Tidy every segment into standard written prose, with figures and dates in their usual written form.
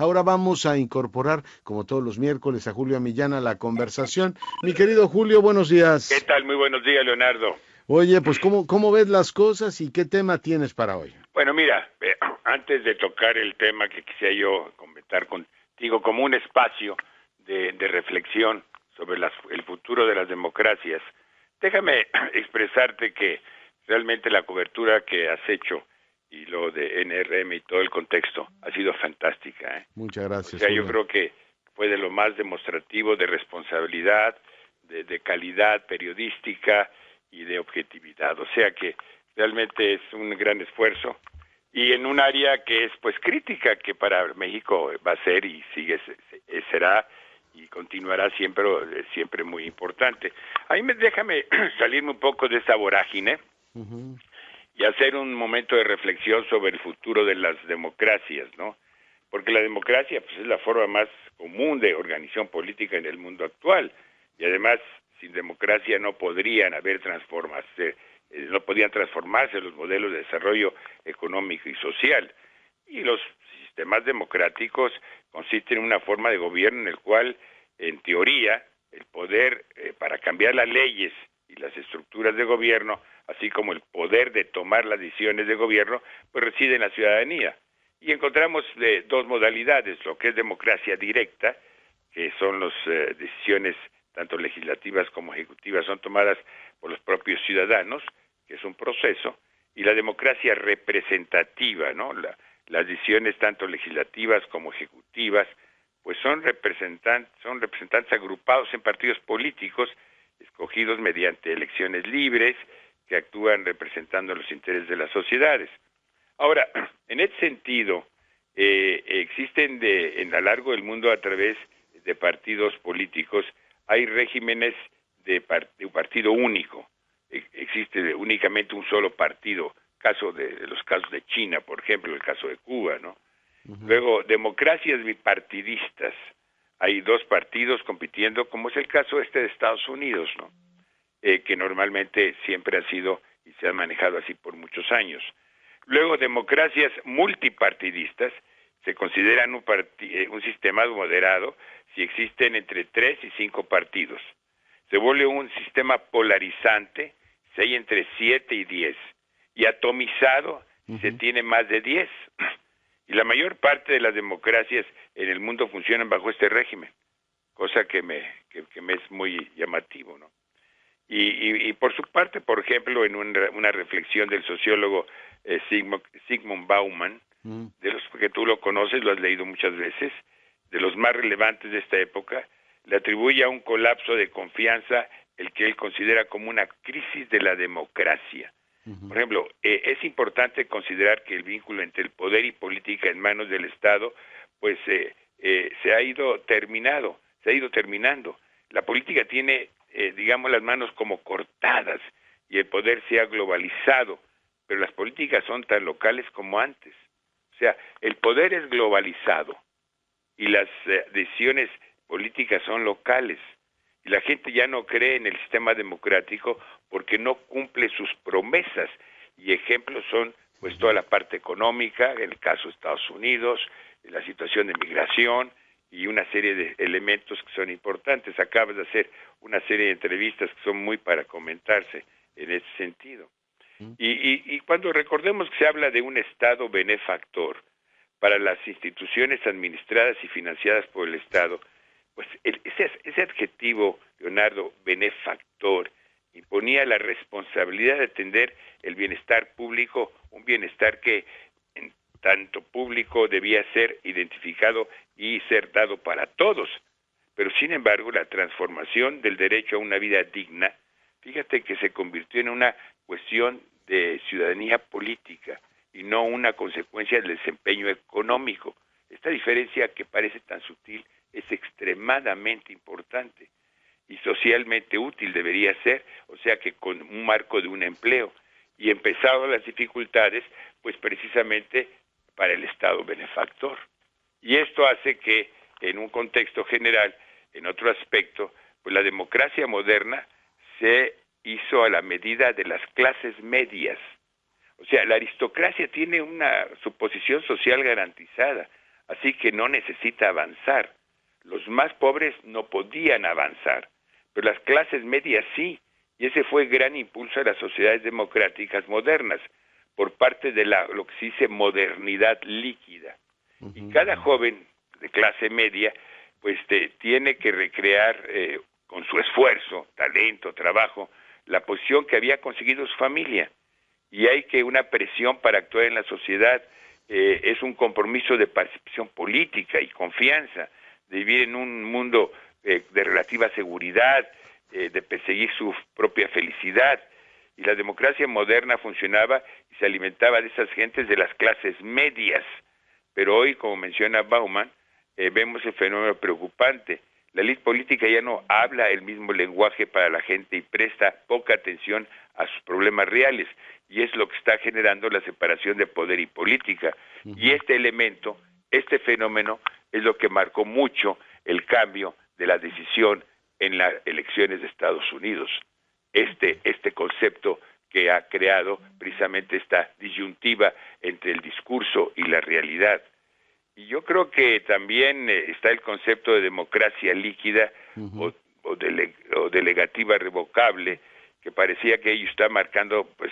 Ahora vamos a incorporar, como todos los miércoles, a Julio Millán a la conversación. Mi querido Julio, buenos ¿Qué días. tal? Muy buenos días, Leonardo. Oye, pues ¿cómo ves las cosas y qué tema tienes para hoy? Bueno, mira, antes de tocar el tema que quisiera yo comentar contigo como un espacio de reflexión sobre el futuro de las democracias, déjame expresarte que realmente la cobertura que has hecho y lo de NRM y todo el contexto ha sido fantástica, ¿eh? Muchas O gracias, sea, yo Julio. creo que fue de lo más demostrativo de responsabilidad, de calidad periodística y de objetividad. O sea que realmente es un gran esfuerzo y en un área que es pues crítica, que para México va a ser y será y continuará siempre muy importante. Ahí déjame salirme un poco de esa vorágine Ujú. y hacer un momento de reflexión sobre el futuro de las democracias, ¿no? Porque la democracia pues, es la forma más común de organización política en el mundo actual, y además sin democracia no podrían no podían transformarse los modelos de desarrollo económico y social. Y los sistemas democráticos consisten en una forma de gobierno en el cual, en teoría, el poder para cambiar las leyes y las estructuras de gobierno, así como el poder de tomar las decisiones de gobierno, pues reside en la ciudadanía. Y encontramos dos modalidades, lo que es democracia directa, que son las decisiones tanto legislativas como ejecutivas son tomadas por los propios ciudadanos, que es un proceso, y la democracia representativa, ¿no? Las decisiones tanto legislativas como ejecutivas, pues son representantes agrupados en partidos políticos, escogidos mediante elecciones libres, que actúan representando los intereses de las sociedades. Ahora, en ese sentido, existen a lo largo del mundo a través de partidos políticos, hay regímenes de partido único. Existe únicamente un solo partido, los casos de China, por ejemplo, el caso de Cuba, ¿no? Ujú. Luego, democracias bipartidistas. Hay dos partidos compitiendo, como es el caso de Estados Unidos, ¿no? Que normalmente siempre ha sido y se ha manejado así por muchos años. Luego, democracias multipartidistas se consideran un sistema moderado si existen entre 3 y 5 partidos. Se vuelve un sistema polarizante si hay entre 7 y 10, y atomizado si se Ujú. tiene más de 10. Y la mayor parte de las democracias en el mundo funcionan bajo este régimen, cosa que me es muy llamativo, ¿no? Y por su parte, por ejemplo, en una reflexión del sociólogo Zygmunt Bauman, Ujú. de los que tú lo conoces, lo has leído muchas veces, de los más relevantes de esta época, le atribuye a un colapso de confianza el que él considera como una crisis de la democracia. Ujú. Por ejemplo, es importante considerar que el vínculo entre el poder y política en manos del Estado, pues se ha ido terminando. La política tiene, digamos, las manos como cortadas y el poder se ha globalizado, pero las políticas son tan locales como antes. O sea, el poder es globalizado y las decisiones políticas son locales. Y la gente ya no cree en el sistema democrático porque no cumple sus promesas. Y ejemplos son pues toda la parte económica, en el caso de Estados Unidos, la situación de migración y una serie de elementos que son importantes. Acabas de hacer una serie de entrevistas que son muy para comentarse en ese sentido. Ujú. Y cuando recordemos que se habla de un Estado benefactor para las instituciones administradas y financiadas por el Estado, pues ese adjetivo, Leonardo, benefactor, imponía la responsabilidad de atender el bienestar público, un bienestar que en tanto público debía ser identificado y ser dado para todos. Pero sin embargo, la transformación del derecho a una vida digna, fíjate que se convirtió en una cuestión de ciudadanía política y no una consecuencia del desempeño económico. Esta diferencia que parece tan sutil es extremadamente importante y socialmente útil debería ser, o sea que con un marco de un empleo. Y empezado las dificultades, pues precisamente para el Estado benefactor. Y esto hace que en un contexto general, en otro aspecto, pues la democracia moderna se hizo a la medida de las clases medias. O sea, la aristocracia tiene su posición social garantizada, así que no necesita avanzar. Los más pobres no podían avanzar, pero las clases medias sí, y ese fue el gran impulso de las sociedades democráticas modernas, por parte de lo que se dice modernidad líquida. Y cada joven de clase media, pues tiene que recrear con su esfuerzo, talento, trabajo, la posición que había conseguido su familia. Y hay que una presión para actuar en la sociedad, es un compromiso de participación política y confianza, de vivir en un mundo de relativa seguridad, de perseguir su propia felicidad. Y la democracia moderna funcionaba y se alimentaba de esas gentes de las clases medias. Pero hoy, como menciona Bauman, vemos el fenómeno preocupante. La élite política ya no habla el mismo lenguaje para la gente y presta poca atención a sus problemas reales, y es lo que está generando la separación de poder y política. Y este elemento, este fenómeno, es lo que marcó mucho el cambio de la decisión en las elecciones de Estados Unidos. Este concepto que ha creado precisamente esta disyuntiva entre el discurso y la realidad. Y yo creo que también está el concepto de democracia líquida o delegativa revocable, que parecía que ello está marcando pues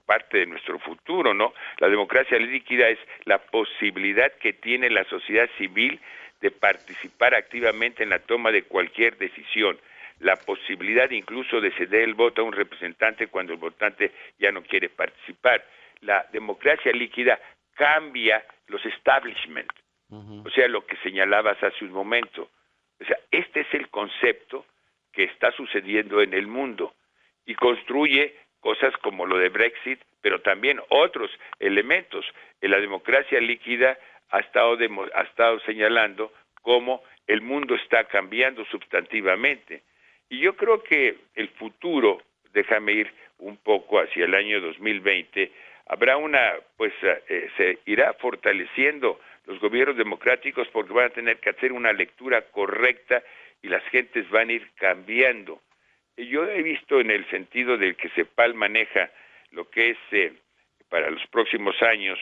parte de nuestro futuro, ¿no? La democracia líquida es la posibilidad que tiene la sociedad civil de participar activamente en la toma de cualquier decisión, la posibilidad incluso de ceder el voto a un representante cuando el votante ya no quiere participar. La democracia líquida cambia los establishment, o sea, lo que señalabas hace un momento. O sea, este es el concepto que está sucediendo en el mundo y construye cosas como lo de Brexit, pero también otros elementos. En la democracia líquida ha estado señalando cómo el mundo está cambiando sustantivamente. Y yo creo que el futuro, déjame ir un poco hacia el año 2020, habrá se irá fortaleciendo los gobiernos democráticos porque van a tener que hacer una lectura correcta y las gentes van a ir cambiando. Yo he visto en el sentido del que CEPAL maneja lo que es para los próximos años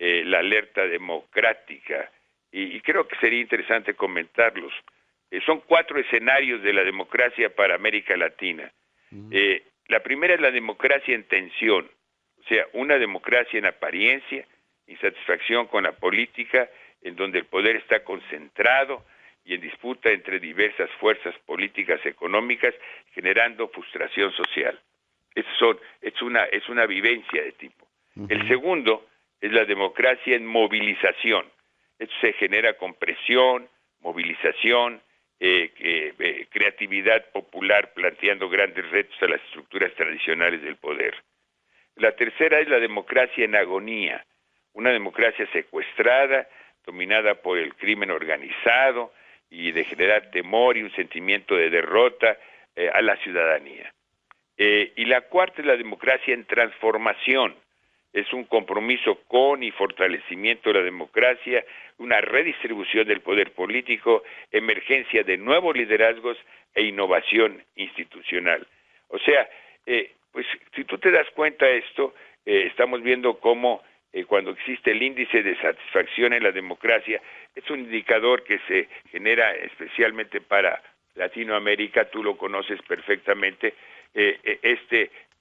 la alerta democrática y creo que sería interesante comentarlos. Son 4 escenarios de la democracia para América Latina. La primera es la democracia en tensión, o sea, una democracia en apariencia, insatisfacción con la política, en donde el poder está concentrado y en disputa entre diversas fuerzas políticas económicas, generando frustración social. Es una vivencia de tipo. El segundo es la democracia en movilización. Esto se genera con presión, movilización, creatividad popular, planteando grandes retos a las estructuras tradicionales del poder. La tercera es la democracia en agonía, una democracia secuestrada, dominada por el crimen organizado y de generar temor y un sentimiento de derrota a la ciudadanía. Y la cuarta es la democracia en transformación. Es un compromiso con y fortalecimiento de la democracia, una redistribución del poder político, emergencia de nuevos liderazgos e innovación institucional. O sea, pues si tú te das cuenta de esto, estamos viendo cómo cuando existe el índice de satisfacción en la democracia, es un indicador que se genera especialmente para Latinoamérica, tú lo conoces perfectamente, que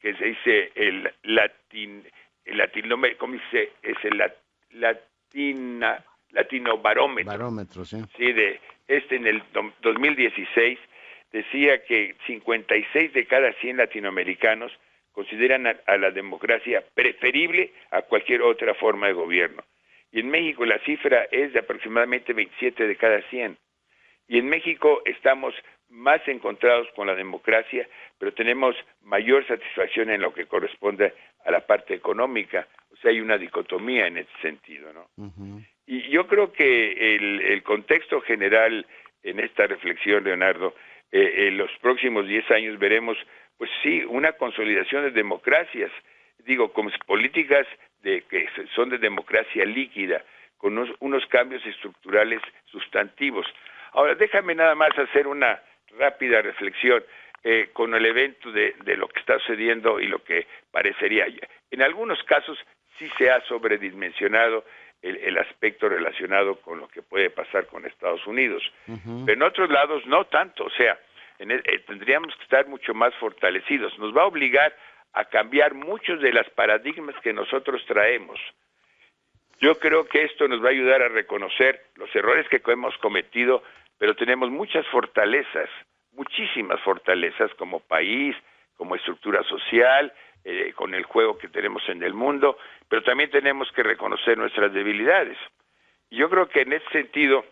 se dice el ¿cómo dice? Es el latinobarómetro. Barómetro, sí. Sí, en el 2016 decía que 56 de cada 100 latinoamericanos consideran a la democracia preferible a cualquier otra forma de gobierno. Y en México la cifra es de aproximadamente 27 de cada 100. Y en México estamos más encontrados con la democracia, pero tenemos mayor satisfacción en lo que corresponde a la parte económica. O sea, hay una dicotomía en ese sentido, ¿no? Y yo creo que el contexto general en esta reflexión, Leonardo, en los próximos 10 años veremos, pues sí, una consolidación de democracias, con políticas que son de democracia líquida, con unos cambios estructurales sustantivos. Ahora, déjame nada más hacer una rápida reflexión con el evento de lo que está sucediendo y lo que parecería. En algunos casos sí se ha sobredimensionado el aspecto relacionado con lo que puede pasar con Estados Unidos. Ujú. Pero en otros lados no tanto, o sea, tendríamos que estar mucho más fortalecidos. Nos va a obligar a cambiar muchos de los paradigmas que nosotros traemos. Yo creo que esto nos va a ayudar a reconocer los errores que hemos cometido, pero tenemos muchas fortalezas, muchísimas fortalezas como país, como estructura social, con el juego que tenemos en el mundo, pero también tenemos que reconocer nuestras debilidades. Y yo creo que en ese sentido,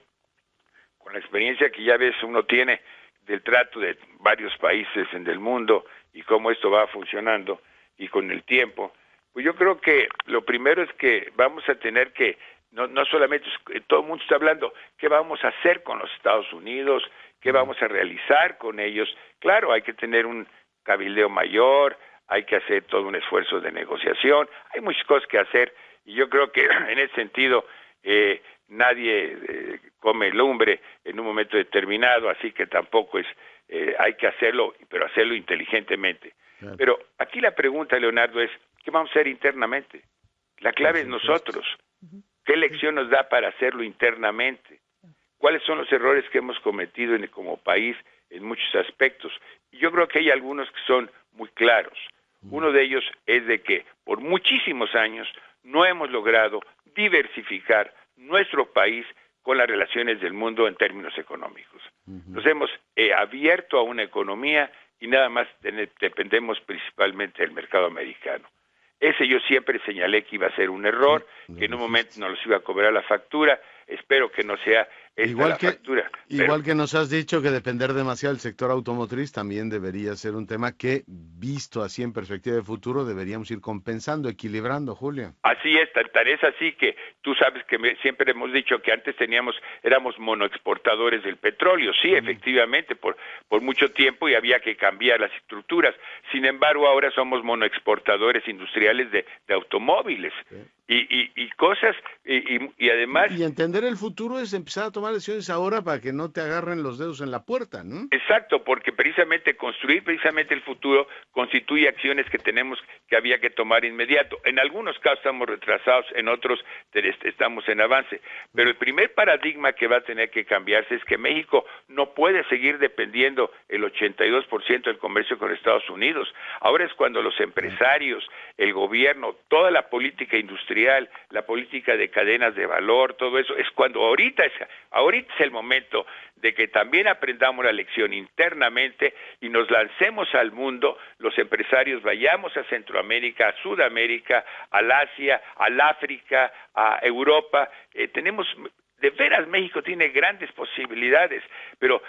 con la experiencia que ya ves uno tiene del trato de varios países en el mundo y cómo esto va funcionando y con el tiempo, pues yo creo que lo primero es que vamos a tener que, no solamente, todo el mundo está hablando, ¿qué vamos a hacer con los Estados Unidos? ¿Qué vamos a realizar con ellos? Claro, hay que tener un cabildeo mayor, hay que hacer todo un esfuerzo de negociación, hay muchas cosas que hacer, y yo creo que en ese sentido nadie come lumbre en un momento determinado, así que tampoco hay que hacerlo, pero hacerlo inteligentemente. Claro. Pero aquí la pregunta, Leonardo, es, ¿qué vamos a hacer internamente? La clave es nosotros. ¿Qué lección nos da para hacerlo internamente? ¿Cuáles son los errores que hemos cometido como país en muchos aspectos? Y yo creo que hay algunos que son muy claros. Uno de ellos es de que por muchísimos años no hemos logrado diversificar nuestro país con las relaciones del mundo en términos económicos. Nos hemos abierto a una economía y nada más dependemos principalmente del mercado americano. Ese yo siempre señalé que iba a ser un error, que en un momento nos los iba a cobrar la factura. Espero que no sea esta la factura. Igual que nos has dicho que depender demasiado del sector automotriz también debería ser un tema que, visto así en perspectiva de futuro, deberíamos ir compensando, equilibrando, Julio. Así es, tan es así que tú sabes que siempre hemos dicho que antes éramos monoexportadores del petróleo, sí, efectivamente, por mucho tiempo y había que cambiar las estructuras. Sin embargo, ahora somos monoexportadores industriales de automóviles. Y cosas, y además... Y entender el futuro es empezar a tomar decisiones ahora para que no te agarren los dedos en la puerta, ¿no? Exacto, porque construir el futuro constituye acciones que había que tomar inmediato. En algunos casos estamos retrasados, en otros estamos en avance. Pero el primer paradigma que va a tener que cambiarse es que México no puede seguir dependiendo el 82% del comercio con Estados Unidos. Ahora es cuando los empresarios, el gobierno, toda la política industrial, la política de cadenas de valor, todo eso, es cuando ahorita es el momento de que también aprendamos la lección internamente y nos lancemos al mundo, los empresarios vayamos a Centroamérica, a Sudamérica, al Asia, al África, a Europa. De veras, México tiene grandes posibilidades, pero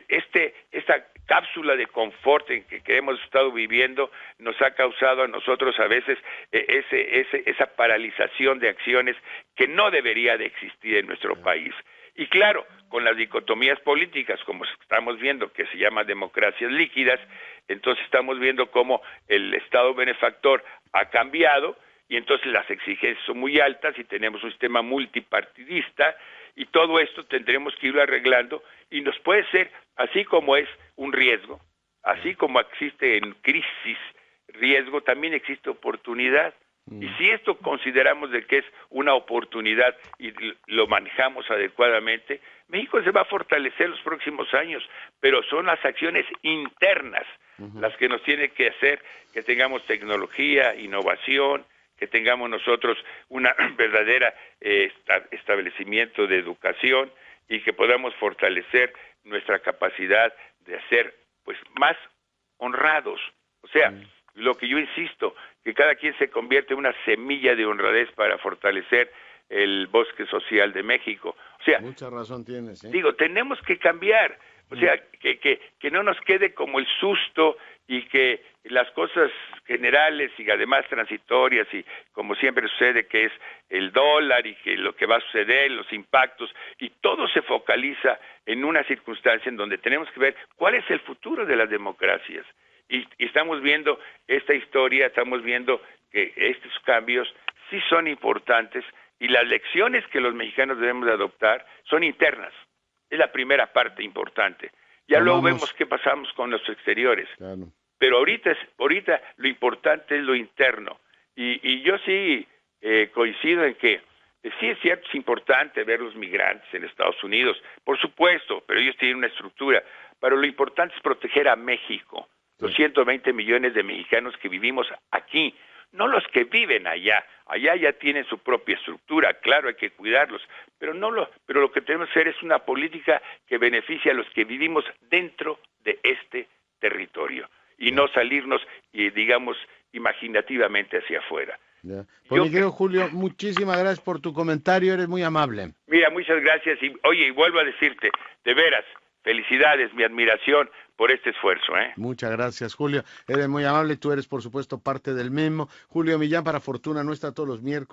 esta cápsula de confort en que hemos estado viviendo nos ha causado a nosotros a veces esa paralización de acciones que no debería de existir en nuestro país. Y claro, con las dicotomías políticas, como estamos viendo, que se llama democracias líquidas, entonces estamos viendo cómo el Estado benefactor ha cambiado y entonces las exigencias son muy altas y tenemos un sistema multipartidista y todo esto tendremos que irlo arreglando y nos puede ser, así como es un riesgo, así como existe en crisis riesgo, también existe oportunidad. Y si esto consideramos de que es una oportunidad y lo manejamos adecuadamente, México se va a fortalecer los próximos años, pero son las acciones internas las que nos tienen que hacer que tengamos tecnología, innovación, que tengamos nosotros una verdadera establecimiento de educación y que podamos fortalecer nuestra capacidad de ser pues más honrados. O sea, lo que yo insisto, que cada quien se convierte en una semilla de honradez para fortalecer el bosque social de México. O sea, mucha razón tienes, ¿eh? Digo, tenemos que cambiar, o sea, que no nos quede como el susto y que las cosas generales y además transitorias y como siempre sucede que es el dólar y que lo que va a suceder, los impactos y todo se focaliza en una circunstancia en donde tenemos que ver cuál es el futuro de las democracias. Y estamos viendo esta historia, estamos viendo que estos cambios sí son importantes y las lecciones que los mexicanos debemos de adoptar son internas. Es la primera parte importante. Ya luego vemos qué pasamos con los exteriores. Claro. Pero ahorita lo importante es lo interno. Y yo sí coincido en que Sí, es cierto, es importante ver los migrantes en Estados Unidos, por supuesto, pero ellos tienen una estructura. Pero lo importante es proteger a México, los 120 millones de mexicanos que vivimos aquí, no los que viven allá. Allá ya tienen su propia estructura, claro, hay que cuidarlos, pero lo que tenemos que hacer es una política que beneficie a los que vivimos dentro de este territorio y no salirnos, digamos, imaginativamente hacia afuera. Ya. Pues mi querido Julio, muchísimas gracias por tu comentario, eres muy amable. Mira, muchas gracias y oye, y vuelvo a decirte, de veras, felicidades, mi admiración por este esfuerzo, ¿eh? Muchas gracias, Julio, eres muy amable, tú eres por supuesto parte del mismo. Julio Millán para Fortuna Nuestra todos los miércoles.